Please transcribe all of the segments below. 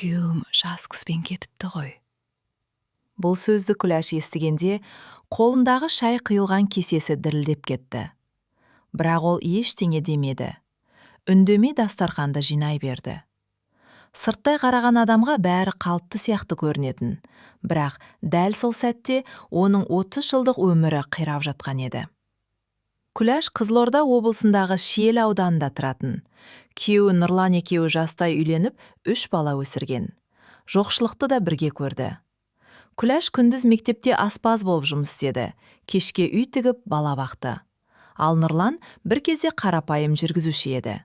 Күйеуім жас қызбен кетіпті ғой. Бұл сөзді Күләш естігенде, қолындағы шай құйылған кесесі дірілдеп кетті. Бірақ ол ештеңе демеді. Үндемей дастарханды жинай берді. Сырттай қараған адамға бәрі қалыпты сияқты көрінетін, бірақ дәл сол сәтте оның 30 жылдық өмірі қирап жатқан еді. Күләш Қызылорда облысындағы Шиелі ауданында тұратын. Күйеуі Нұрлан екеуі жастай үйленіп, 3 бала өсірген. Жоқшылықты да бірге көрді. Күләш күндіз мектепте аспаз болып жұмыс істеді, кешке үй тігіп бала бақты. Ал Нұрлан бір кезде қарапайым жүргізуші еді.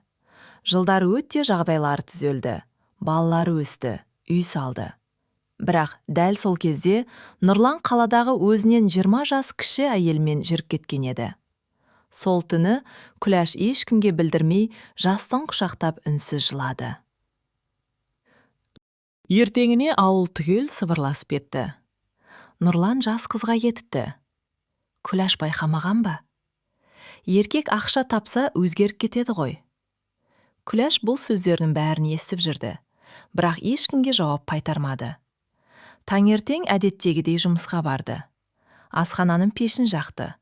Жылдар өте жағдайлары түзелді, балалары өсті, үй салды. Бірақ дәл сол кезде Нұрлан қаладағы өзінен 20 жас кіші әйелмен жүріп кеткен еді. Сол түні Күләш ешкімге білдірмей жастың құшақтап үнсіз жылады. Ертеңіне ауыл түгел сыбырласып кетті. Нұрлан жас қызға кетіпті. Күләш байқамаған ба? Еркек ақша тапса өзгеріп кетеді ғой. Күләш бұл сөздердің бәрін естіп жүрді, бірақ ешкімге жауап қайтармады. Таңертең әдеттегідей жұмысқа барды. Асхананың пешін жақты.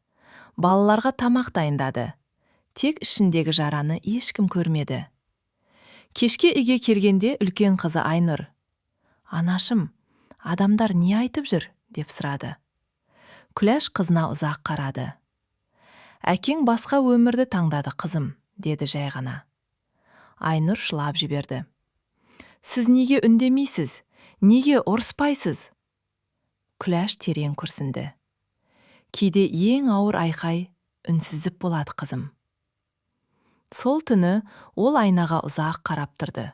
Балаларға тамақ дайындады. Тек ішіндегі жараны ешкім көрмеді. Кешке үйге келгенде үлкен қызы Айнұр: «Анашым, адамдар не айтып жүр?» деп сұрады. Күләш қызына ұзақ қарады. «Әкең басқа өмірді таңдады, қызым», деді жай ғана. Айнұр жылап жіберді. «Сіз неге үндемейсіз? Неге ұрыспайсыз?» Күләш терең күрсінді. «Кейде ең ауыр айқай үнсіздік болады, қызым». Сол түні ол айнаға ұзақ қарап тұрды.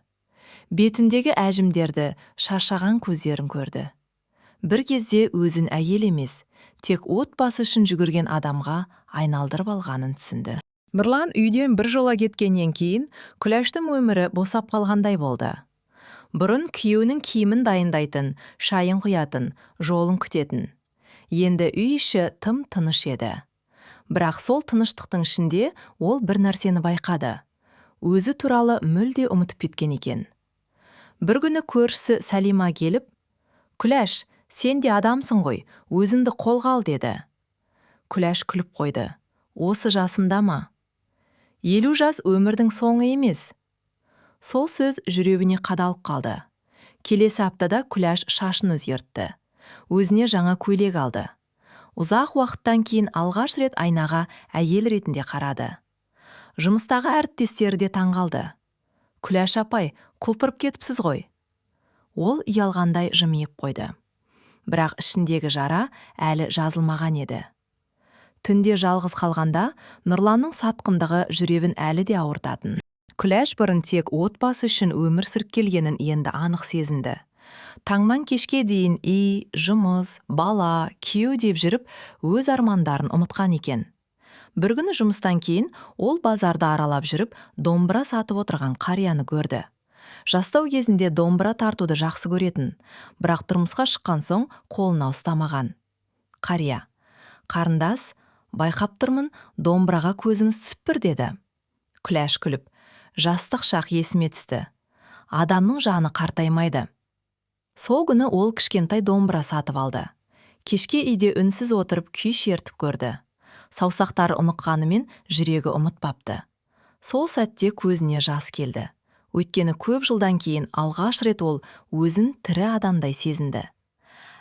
Бетіндегі әжімдерді, шаршаған көздерін көрді. Бір кезде өзін әйел емес, тек отбасы үшін жүгірген адамға айналдырып алғанын түсінді. Нұрлан үйден бір жола кеткеннен кейін Күләштің өмірі босап қалғандай болды. Бұрын күйеуінің киімін дайындайтын, шайын құятын, жолын күтетін. Енді үй іші тым тыныш еді. Бірақ сол тыныштықтың ішінде ол бір нәрсені байқады. Өзі туралы мүлде ұмытып кеткен екен. Бір күні көршісі Сәлима келіп: «Күләш, сен де адамсың ғой, өзіңді қолға ал», деді. Күләш күліп қойды. «Осы жасымда ма? 50 жас өмірдің соңы емес». Сол сөз жүрегіне қадалып қалды. Келесі аптада Күләш шашын өзгертті. Өзіне жаңа көйлек алды. Ұзақ уақыттан кейін алғаш рет айнаға әйел ретінде қарады. Жұмыстағы әріптестері де таңғалды. «Күләш апай, құлпырып кетіпсіз ғой». Ол ұялғандай жымиып қойды. Бірақ ішіндегі жара әлі жазылмаған еді. Түнде жалғыз қалғанда Нұрланның сатқындығы жүрегін әлі де ауыртатын. Күләш бұрын тек отбасы үшін өмір сүріп келгенін енді анық сезінді. Таңнан кешке дейін үй, жұмыс, бала, күйеу деп жүріп, өз армандарын ұмытқан екен. Бір күні жұмыстан кейін ол базарда аралап жүріп, домбыра сатып отырған қарияны көрді. Жастау кезінде домбыра тартуды жақсы көретін, бірақ тұрмысқа шыққан соң қолына ұстамаған. Қария: «Қарындас, байқап тұрмын, домбыраға көзіңіз түсіп бір», деді. Күләш күліп: «Жастық шақ есіме түсті. Адамның жаны қартаймайды». Сол күні ол кішкентай домбыра сатып алды. Кешке үйде үнсіз отырып күй шертіп көрді. Саусақтары ұмытқанымен жүрегі ұмытпапты. Сол сәтте көзіне жас келді. Өйткені көп жылдан кейін алғаш рет ол өзін тірі адамдай сезінді.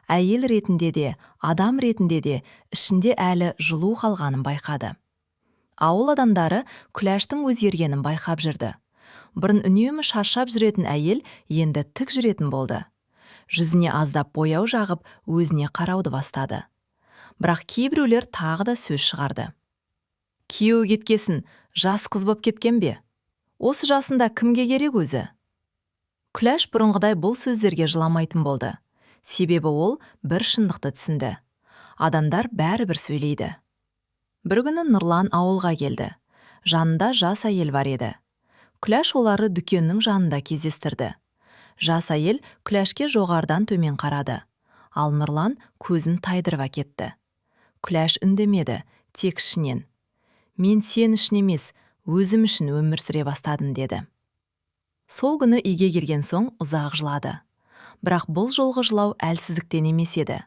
Әйел ретінде де, адам ретінде де ішінде әлі жылу қалғанын байқады. Ауыл адамдары Күләштің өзгергенін байқап жүрді. Бұрын үнемі шаршап жүретін әйел енді тік жүретін болды. Жүзіне аздап бояу жағып, өзіне қарауды бастады. Бірақ кейбіреулер тағы да сөз шығарды. «Күйеуі кеткесін, жас қыз боп кеткен бе? Осы жасында кімге керек өзі?» Күләш бұрынғыдай бұл сөздерге жыламайтын болды. Себебі ол бір шындықты түсінді. Адамдар бәрібір сөйлейді. Бір күні Нұрлан ауылға келді. Жанында жас әйел бар еді. Күләш олары дүкеннің жанында кездестірді. Жас әйел Күләшке жоғардан төмен қарады. Ал Нұрлан көзін тайдырып әкетті. Күләш үндемеді, тек ішінен: «Мен сен үшін емес, өзім үшін өмір сүре бастадым», деді. Сол күні үйге келген соң ұзақ жылады. Бірақ бұл жолғы жылау әлсіздіктен емес еді.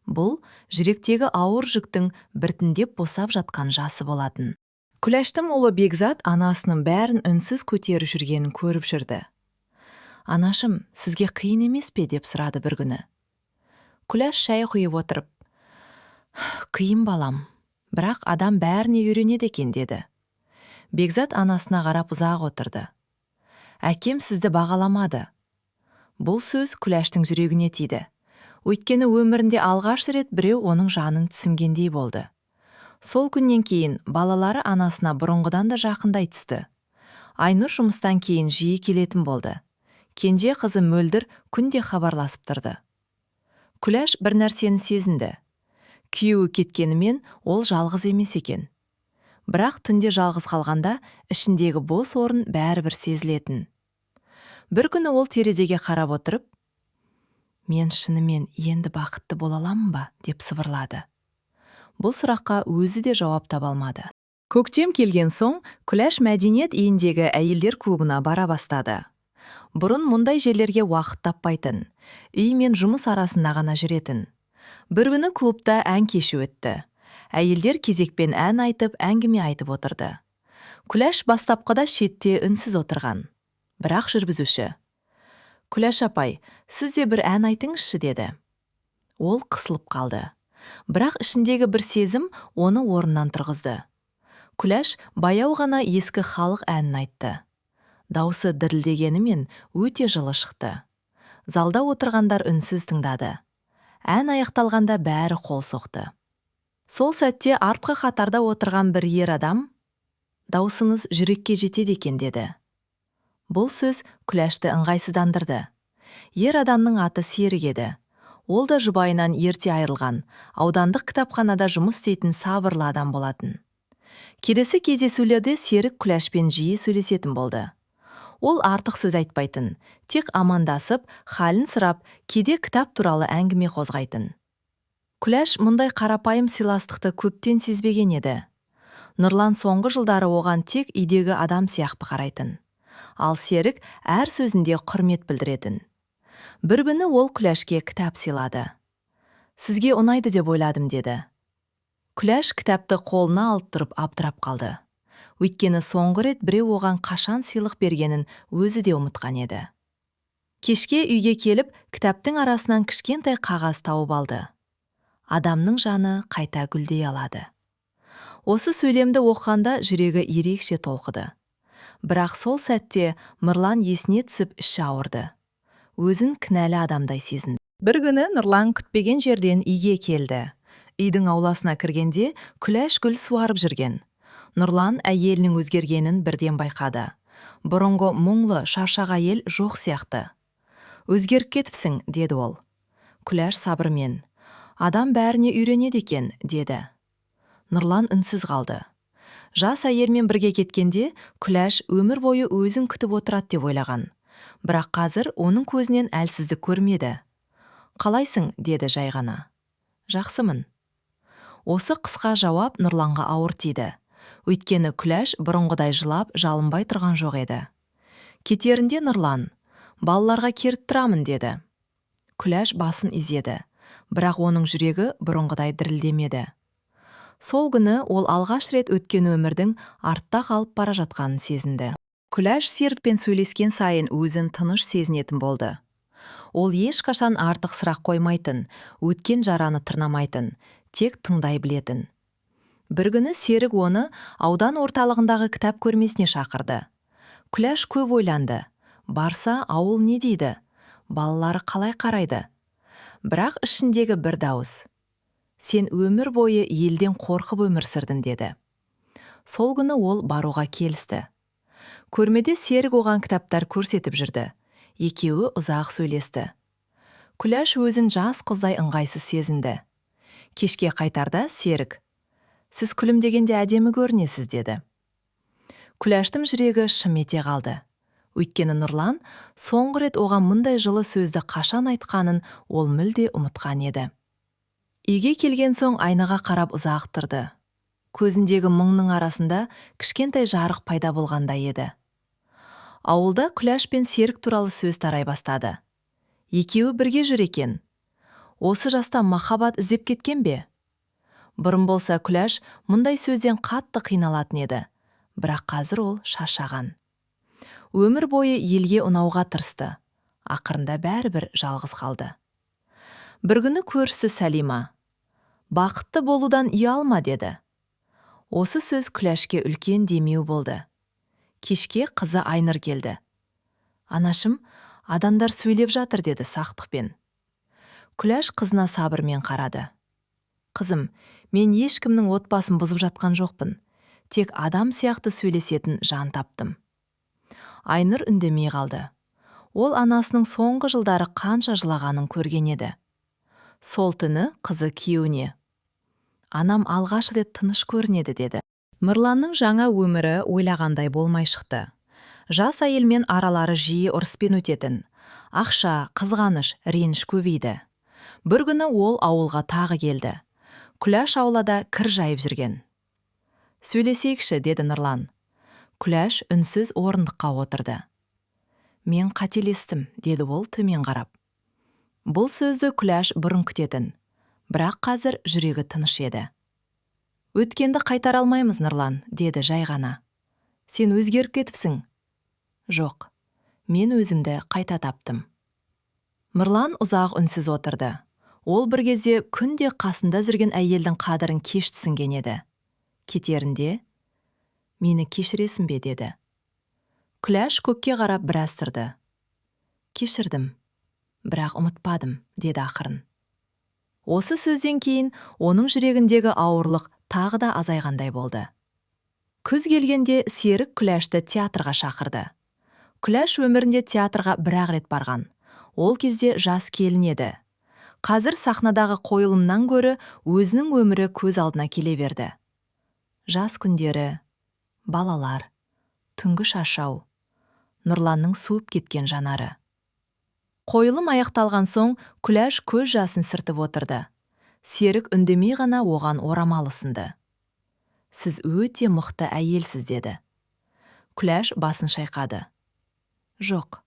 Бұл жүректегі ауыр жүктің біртіндеп босап жатқан жасы болатын. Күләштің ұлы Бекзат анасының бәрін үнсіз көтеріп жүргенін көріп жүрді. «Анашым, сізге қиын емес пе?» деп сұрады бір күні. Күләш шай құйып отырып, «Қиын балам, бірақ адам бәріне үйренеді екен» деді. Бекзат анасына қарап ұзақ отырды. «Әкем сізді бағаламады». Бұл сөз Күләштің жүрегіне тиді. Өйткені өмірінде алғаш рет біреу оның жанын түсінгендей болды. Сол күннен кейін балалары анасына бұрынғыдан да жақындай түсті. Айнұр жұмыстан кейін жиі келетін болды. Кенже қызы Мөлдір күнде хабарласып тұрды. Күләш бір нәрсені сезінді. Күйеуі кеткенімен ол жалғыз емес екен. Бірақ түнде жалғыз қалғанда ішіндегі бос орын бәрібір сезілетін. Бір күні ол терезеге қарап отырып, «Мен шынымен енді бақытты бола аламын ба?» деп сыбырлады. Бұл сұраққа өзі де жауап таба алмады. Көктем келген соң, Күләш мәдениет үйіндегі әйелдер клубына бара бастады. Бұрын мұндай жерлерге уақыт таппайтын, үй мен жұмыс арасында ғана жүретін. Бір күні клубта ән кеші өтті. Әйелдер кезекпен ән айтып, әңгіме айтып отырды. Күләш бастапқыда шетте үнсіз отырған. Бірақ жүргізуші: «Күләш апай, сіз де бір ән айтыңызшы» деді. Ол қысылып қалды. Бірақ ішіндегі бір сезім оны орнынан тұрғызды. Күләш баяу ғана ескі халық әнін айтты. Даусы дірілдегенімен өте жылы шықты. Залда отырғандар үнсіз тыңдады. Ән аяқталғанда бәрі қол соқты. Сол сәтте артқы қатарда отырған бір ер адам: «Даусыңыз жүрекке жетеді екен» деді. Бұл сөз Күләшті ыңғайсыздандырды. Ер адамның аты Серік еді. Ол да жұбайынан ерте айырылған, аудандық кітапханада жұмыс істейтін сабырлы адам болатын. Келесі кездесулерде Серік Күләшпен жиі сөйлесетін болды. Ол артық сөз айтпайтын, тек амандасып, халін сұрап, кейде кітап туралы әңгіме қозғайтын. Күләш мұндай қарапайым сыйластықты көптен сезбеген еді. Нұрлан соңғы жылдары оған тек үйдегі адам сияқты қарайтын. Ал Серік әр сөзінде құрмет білдіретін. Бір күні ол Күләшке кітап сыйлады. «Сізге ұнайды деп ойладым» деді. Күләш кітапты қолына алып тұрып абдырап қалды. Өйткені соңғы рет біреу оған қашан сыйлық бергенін өзі де ұмытқан еді. Кешке үйге келіп, кітаптың арасынан кішкентай қағаз тауып алды. Адамның жаны қайта гүлдей алады. Осы сөйлемді оқығанда жүрегі ерекше толқыды. Бірақ сол сәтте Нұрлан есіне түсіп іші ауырды. Өзін кінәлі адамдай сезінді. Бір күні Нұрлан күтпеген жерден үйге келді. Үйдің ауласына кіргенде Күләш гүл суарып жүрген. Нұрлан әйелінің өзгергенін бірден байқады. Бұрынғы мұңлы шаршақ әйел жоқ сияқты. «Өзгеріп кетіпсің» деді ол. Күләш сабырмен: «Адам бәріне үйренеді екен» деді. Нұрлан үнсіз қалды. Жас әйелмен бірге кеткенде Күләш өмір бойы өзін күтіп отырады деп ойлаған. Бірақ қазір оның көзінен әлсіздік көрмеді. «Қалайсың?» деді жай ғана. «Жақсымын». Осы қысқа жауап Нұрланға ауыр тиді. Өйткені Күләш бұрынғыдай жылап, жалынбай тұрған жоқ еді. Кетерінде Нұрлан: «Балаларға керіп тұрамын» деді. Күләш басын изеді, бірақ оның жүрегі бұрынғыдай дірілдемеді. Сол күні ол алғаш рет өткен өмірдің артта қалып бара жатқанын сезінді. Күләш Серікпен сөйлескен сайын өзін тыныш сезінетін болды. Ол ешқашан артық сұрақ қоймайтын, өткен жараны тырнамайтын, тек тыңдай білетін. Бір күні Серік оны аудан орталығындағы кітап көрмесіне шақырды. Күләш көп ойланды. Барса, ауыл не дейді? Балалары қалай қарайды? Бірақ ішіндегі бір дауыс: «Сен өмір бойы елден қорқып өмір сүрдің» деді. Сол күні ол баруға келісті. Көрмеде Серік оған кітаптар көрсетіп жүрді. Екеуі ұзақ сөйлесті. Күләш өзін жас қыздай ыңғайсыз сезінді. Кешке қайтарда Серік: «Сіз күлімдегенде әдемі көрінесіз» деді. Күләштің жүрегі шым ете қалды. Өйткені Нұрлан соңғы рет оған мұндай жылы сөзді қашан айтқанын ол мүлде ұмытқан еді. Үйге келген соң айнаға қарап ұзақ тұрды. Көзіндегі мұңның арасында кішкентай жарық пайда болғандай еді. Ауылда Күләш пен Серік туралы сөз тарай бастады. Екеуі бірге жүр екен. Осы жаста махаббат іздеп кеткен бе? Бұрын болса Күләш мұндай сөзден қатты қиналатын еді, бірақ қазір ол шаршаған. Өмір бойы елге ұнауға тырысты. Ақырында бәрібір жалғыз қалды. Бір күні көршісі Сәлима: «Бақытты болудан ұялма» деді. Осы сөз Күләшке үлкен демеу болды. Кешке қызы Айнұр келді. «Анашым, адамдар сөйлеп жатыр» деді сақтықпен. Күләш қызына сабырмен қарады. «Қызым, мен ешкімнің отбасын бұзып жатқан жоқпын. Тек адам сияқты сөйлесетін жан таптым». Айнұр үндемей қалды. Ол анасының соңғы жылдары қанша жылағанын көрген еді. Сол түні қызы күйеуіне: «Анам алғаш рет тыныш көрінеді» деді. Нұрланның жаңа өмірі ойлағандай болмай шықты. Жас әйелмен аралары жиі ұрыспен өтетін. Ақша, қызғаныш, реніш көбейді. Бір күні ол ауылға тағы келді. Күләш аулада кір жайып жүрген. «Сөйлесейікші» деді Нұрлан. Күләш үнсіз орындыққа отырды. «Мен қателестім» деді ол төмен қарап. Бұл сөзді Күләш бұрын күтетін, бірақ қазір жүрегі тыныш еді. «Өткенді қайтара алмаймыз, Нұрлан» деді жай ғана. «Сен өзгеріп кетіпсің». «Жоқ, мен өзімді қайта таптым». Нұрлан ұзақ үнсіз отырды. Ол бір кезде күнде қасында жүрген әйелдің қадірін кеш түсінген еді. Кетерінде: «Мені кешіресің бе?» деді. Күләш көкке қарап біраз тұрды. «Кешірдім, бірақ ұмытпадым» деді ақырын. Осы сөзден кейін оның жүрегіндегі ауырлық тағы да азайғандай болды. Күз келгенде Серік Күләшті театрға шақырды. Күләш өмірінде театрға бір-ақ рет барған. Ол кезде жас келін еді. Қазір сахнадағы қойылымнан гөрі өзінің өмірі көз алдына келе берді. Жас күндері, балалар, түнгі шашау, Нұрланның суып кеткен жанары. Қойылым аяқталған соң Күләш көз жасын сүртіп отырды. Серік үндемей ғана оған орамал ұсынды. «Сіз өте мықты әйелсіз» деді. Күләш басын шайқады. «Жоқ,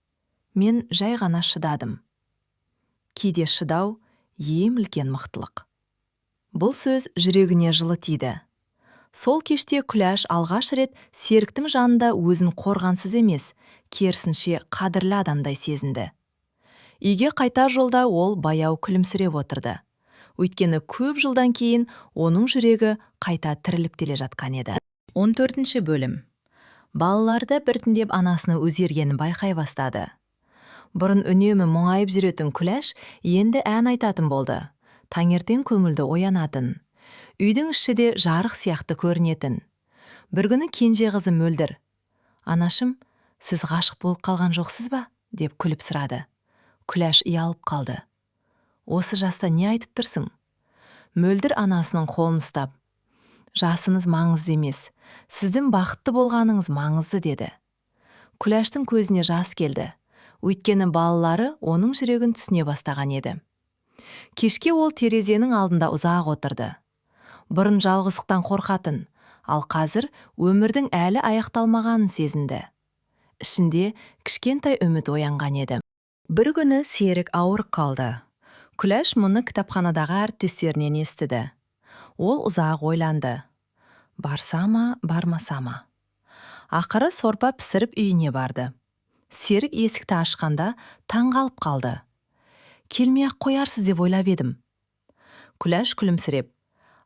мен жай ғана шыдадым». Кейде шыдау ең үлкен мықтылық. Бұл сөз жүрегіне жылы тиді. Сол кеште Күләш алғаш рет Серіктің жанында өзін қорғансыз емес, керісінше қадірлі адамдай сезінді. Үйге қайтар жолда ол баяу күлімсіреп отырды. Өйткені көп жылдан кейін оның жүрегі қайта тіріліп келе жатқан еді. 14 бөлім. Балаларда біртіндеп анасының өзгергенін байқай бастады. Бұрын үнемі мұңайып жүретін Күләш енді ән айтатын болды. Таңертең көңілді оянатын. Үйдің іші де жарық сияқты көрінетін. Бір күні кенже қызы Мөлдір: «Анашым, сіз ғашық болып қалған жоқсыз ба?» деп күліп сұрады. Күләш ұялып қалды. «Осы жаста не айтып тұрсың?» Мөлдір анасының қолын ұстап: «Жасыңыз маңызды емес, сіздің бақытты болғаныңыз маңызды» деді. Күләштің көзіне жас келді. Өйткені балалары оның жүрегін түсіне бастаған еді. Кешке ол терезенің алдында ұзақ отырды. Бұрын жалғыздықтан қорқатын, ал қазір өмірдің әлі аяқталмағанын сезінді. Ішінде кішкентай үміт оянған еді. Бір күні Серік ауырып қалды. Күләш мұны кітапханадағы әріптестерінен естіді. Ол ұзақ ойланды. Барса ма, бармаса ма? Ақыры сорпа пісіріп үйіне барды. Серік есікті ашқанда таңғалып қалды. «Келмей-ақ қоярсыз» деп ойлап едім. Күләш күлімсіреп: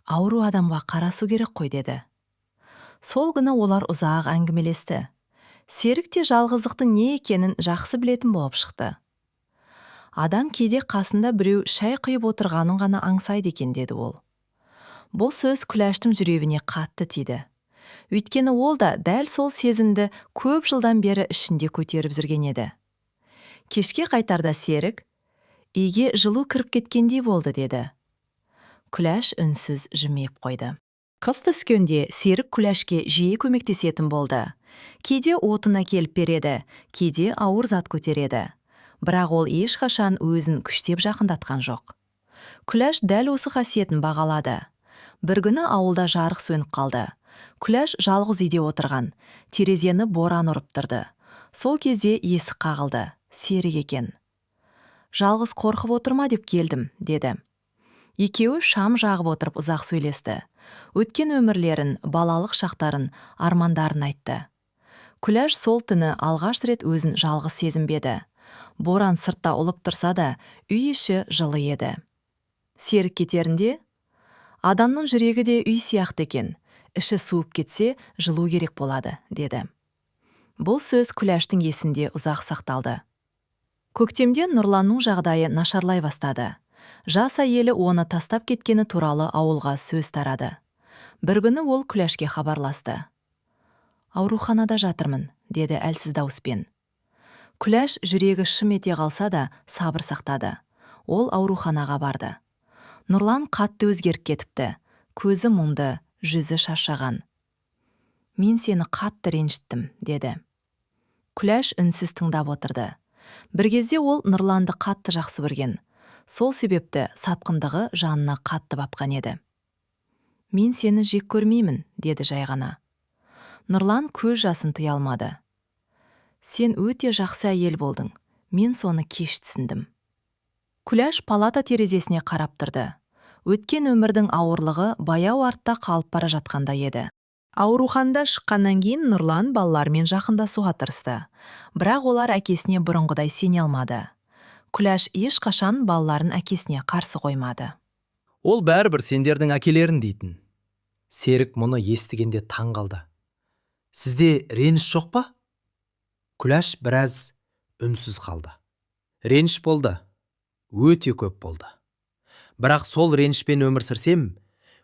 «Ауру адамға қарасу керек қой» деді. Сол күні олар ұзақ әңгімелесті. Серік те жалғыздықтың не екенін жақсы білетін болып шықты. «Адам кейде қасында біреу шай құйып отырғанын ғана аңсайды екен» деді ол. Бұл сөз Күләштің жүрегіне қатты тиді. Өйткені ол да дәл сол сезімді көп жылдан бері ішінде көтеріп жүрген еді. Кешке қайтарда Серік: «Үйге жылу кіріп кеткендей болды» деді. Күләш үнсіз жымиып қойды. Қыс түскенде Серік Күләшке жиі көмектесетін болды. Кейде отын әкеліп береді, кейде ауыр зат көтереді. Бірақ ол ешқашан өзін күштеп жақындатқан жоқ. Күләш дәл осы қасиетін бағалады. Бір күні ауылда жарық сөніп қалды. Күләш жалғыз үйде отырған. Терезені боран ұрып тұрды. Сол кезде есік қағылды. Серік екен. Жалғыз қорқып отырма деп келдім, деді. Екеуі шам жағып отырып ұзақ сөйлесті. Өткен өмірлерін, балалық шақтарын, армандарын айтты. Күләш сол түні алғаш рет өзін жалғыз сезінбеді. Боран сыртта ұлып тұрса да, үй іші жылы еді. Серік кетерінде, адамның жүрегі де үй сияқты екен, іші суып кетсе, жылу керек болады, деді. Бұл сөз Күләштің есінде ұзақ сақталды. Көктемде Нұрланның жағдайы нашарлай бастады. Жас әйелі оны тастап кеткені туралы ауылға сөз тарады. Бір күні ол Күләшке хабарласты. «Ауруханада жатырмын», деді әлсіз дауыспен. Күләш жүрегі шым ете қалса да сабыр сақтады. Ол ауруханаға барды. Нұрлан қатты өзгеріп кетіпті. Көзі мұңды, жүзі шаршаған. «Мен сені қатты ренжіттім», деді. Күләш үнсіз тыңдап отырды. Бір кезде ол Нұрланды қатты жақсы көрген. Сол себепті сатқындығы жанына қатты бапқан еді. «Мен сені жек көрмеймін», деді жай ғана. Нұрлан көз жасын тыя алмады. «Сен өте жақсы әйел болдың. Мен соны кеш түсіндім». Күләш палата терезесіне қарап тұрды. Өткен өмірдің ауырлығы баяу артта қалып бара жатқанда еді. Ауруханда шыққаннан кейін Нұрлан балалармен жақындасуға тырысты. Бірақ олар әкесіне бұрынғыдай сене алмады. Күләш ешқашан балаларын әкесіне қарсы қоймады. Ол бәрібір сендердің әкелерін дейтін. Серік мұны естігенде таң қалды. Сізде реніш жоқ па? Күләш біраз үнсіз қалды. Реніш болды. Өте көп болды. Бірақ сол ренішпен өмір сүрсем,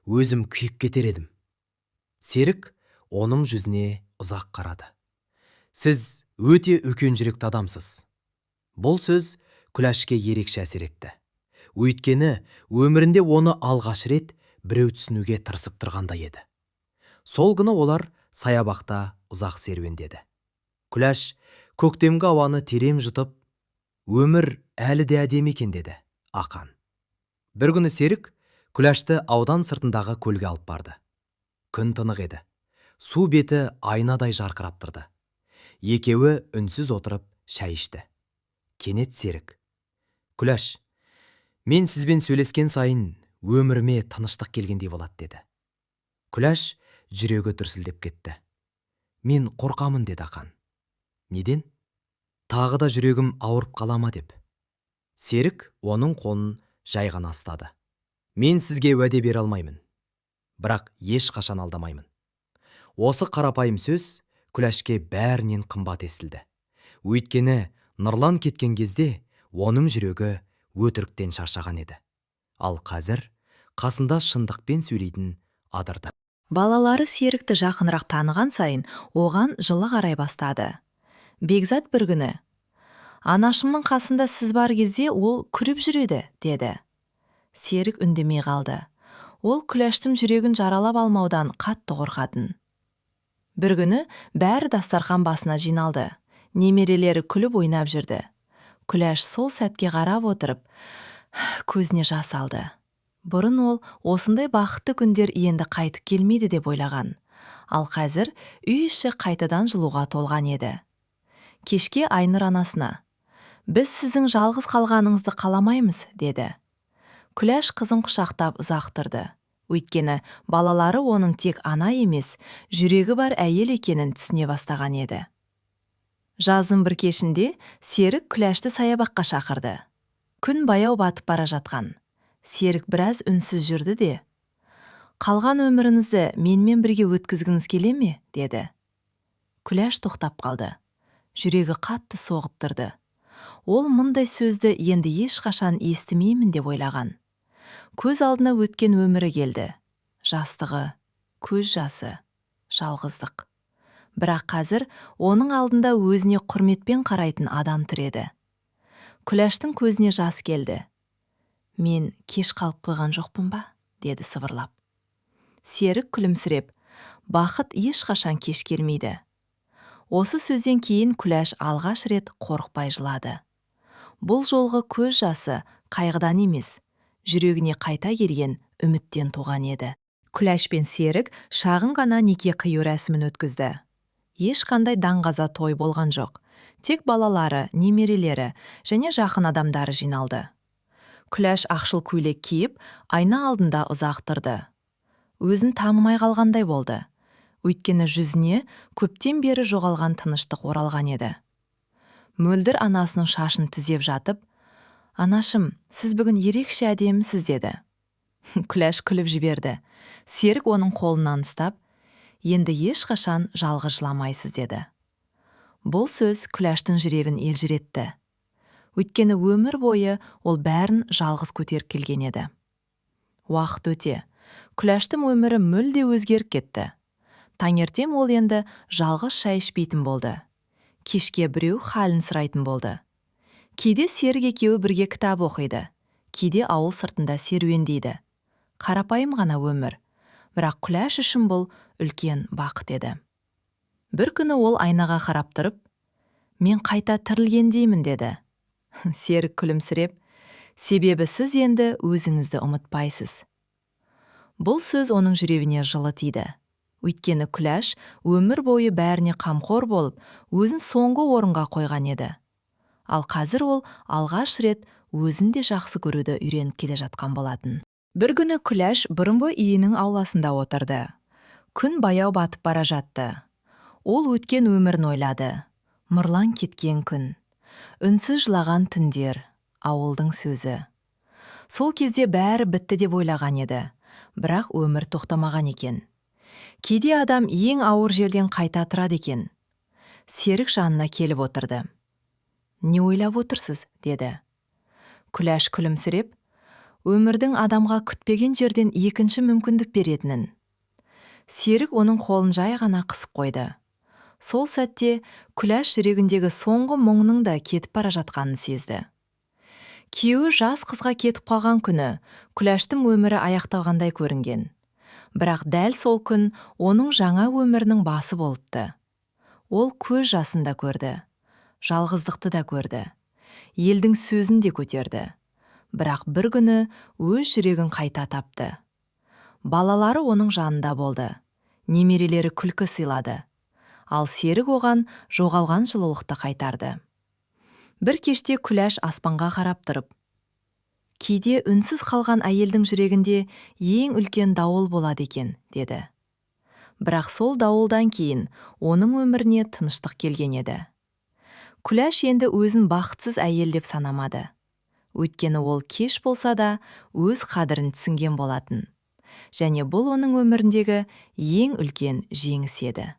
өзім күйіп кетер едім. Серік оның жүзіне ұзақ қарады. Сіз өте үлкен жүректі адамсыз. Бұл сөз Күләшке ерекше әсер етті. Өйткені өмірінде оны алғаш рет біреу түсінуге тырысып тұрғандай еді. Сол күні олар саябақта ұзақ серуендеді. Күләш көктемгі ауаны терем жұтып, өмір әлі де әдемі екен деді ақан. Бір күні Серік Күләшті аудан сыртындағы көлге алып барды. Күн тынық еді. Су беті айнадай жарқырап тұрды. Екеуі үнсіз отырып шай ішті. Кенет Серік: «Күләш, мен сізбен сөйлескен сайын өміріме тыныштық келгендей болады», деді. Күләш жүрегі дүрсілдеп кетті. «Мен қорқамын», деді ақан. «Неден?» «Тағы да жүрегім ауырып қалама» деп. Серік оның қолын жай ғана ұстады. «Мен сізге уәде бере алмаймын, бірақ ешқашан алдамаймын». Осы қарапайым сөз Күләшке бәрінен қымбат естілді. Өйткені Нұрлан кеткен кезде оның жүрегі өтіріктен шаршаған еді. Ал қазір қасында шындықпен сөйлейтін адырды. Балалары Серікті жақынырақ таныған сайын оған жылы қарай бастады. Бекзат бір күні: «Анашымның қасында сіз бар кезде ол күліп жүреді», деді. Серік үндемей қалды. Ол Күләштің жүрегін жаралап алмаудан қатты қорқатын. Бір күні бәрі дастархан басына жиналды. Немерелері күліп ойнап жүрді. Күләш сол сәтке қарап отырып, көзіне жас алды. Бұрын ол осындай бақытты күндер енді қайтып келмейді деп ойлаған. Ал қазір үй іші қайтадан жылуға толған еді. Кешке Айнұр анасына: «Біз сіздің жалғыз қалғаныңызды қаламаймыз», деді. Күләш қызын құшақтап ұзақ тұрды. Өйткені балалары оның тек ана емес, жүрегі бар әйел екенін түсіне бастаған еді. Жаздың бір кешінде Серік Күләшті саябаққа шақырды. Күн баяу батып бара жатқан. Серік біраз үнсіз жүрді де: «Қалған өміріңізді менімен бірге өткізгіңіз келе ме?» деді. Күләш тоқтап қалды. Жүрегі қатты соғып тұрды. Ол мұндай сөзді енді ешқашан естімеймін деп ойлаған. Көз алдына өткен өмірі келді. Жастығы, көз жасы, жалғыздық. Бірақ қазір оның алдында өзіне құрметпен қарайтын адам тұр еді. Күләштің көзіне жас келді. «Мен кеш қалып қойған жоқпын ба?» деді сыбырлап. Серік күлімсіреп: «Бақыт ешқашан кеш келмейді». Осы сөзден кейін Күләш алғаш рет қорықпай жылады. Бұл жолғы көз жасы қайғыдан емес, жүрегіне қайта келген үміттен туған еді. Күләш пен Серік шағын ғана неке қию рәсімін өткізді. Ешқандай даңғаза той болған жоқ. Тек балалары, немерелері және жақын адамдары жиналды. Күләш ақшыл көйлек киіп, айна алдында ұзақ тұрды. Өзін танымай қалғандай болды. Өйткені жүзіне көптен бері жоғалған тыныштық оралған еді. Мөлдір анасының шашын тізеп жатып, «Анашым, сіз бүгін ерекше әдемісіз» деді. Күләш күліп жіберді. Серік оның қолынан ұстап, «Енді ешқашан жалғыз жыламайсыз» деді. Бұл сөз Күләштің жүрегін елжіретті. Өйткені өмір бойы ол бәрін жалғыз көтеріп келген еді. Уақыт өте, Күләштің өмірі мүлде өзгеріп кетті. Таңертең ол енді жалғыз шай ішпейтін болды. Кешке біреу халін сұрайтын болды. Кейде Серік екеуі бірге кітап оқиды. Кейде ауыл сыртында серуендейді. Қарапайым ғана өмір. Бірақ Күләш үшін бұл үлкен бақыт еді. Бір күні ол айнаға қарап тұрып, «Мен қайта тірілгендеймін» деді. Серік күлімсіреп, «Себебі сіз енді өзіңізді ұмытпайсыз». Бұл сөз оның жүрегіне жылы тиді. Өйткені Күләш өмір бойы бәріне қамқор болып, өзін соңғы орынға қойған еді. Ал қазір ол алғаш рет өзін де жақсы көруді үйреніп келе жатқан болатын. Бір күні Күләш бұрынғы үйінің ауласында отырды. Күн баяу батып бара жатты. Ол өткен өмірін ойлады. Мұрлан кеткен күн. Үнсіз жылаған түндер, ауылдың сөзі. Сол кезде бәрі бітті деп ойлаған еді. Бірақ өмір тоқтамаған екен. Кейде адам ең ауыр жерден қайта тұрады екен. Серік жанына келіп отырды. «Не ойлап отырсыз?» деді. Күләш күлімсіреп, өмірдің адамға күтпеген жерден екінші мүмкіндік беретінін. Серік оның қолын жай ғана қысып қойды. Сол сәтте Күләш жүрегіндегі соңғы мұңның да кетіп бара жатқанын сезді. Күйеуі жас қызға кетіп қалған күні Күләштің өмірі аяқталғандай көрінген. Бірақ дәл сол күн оның жаңа өмірінің басы болыпты. Ол көз жасын да көрді, жалғыздықты да көрді, елдің сөзін де көтерді. Бірақ бір күні өз жүрегін қайта тапты. Балалары оның жанында болды, немерелері күлкі сыйлады. Ал Серік оған жоғалған жылулықты қайтарды. Бір кеште Күләш аспанға қарап тұрып, «Кейде үнсіз қалған әйелдің жүрегінде ең үлкен дауыл болады екен» деді. Бірақ сол дауылдан кейін оның өміріне тыныштық келген еді. Күләш енді өзін бақытсыз әйел деп санамады. Өйткені ол кеш болса да өз қадірін түсінген болатын. Және бұл оның өміріндегі ең үлкен жеңіс еді.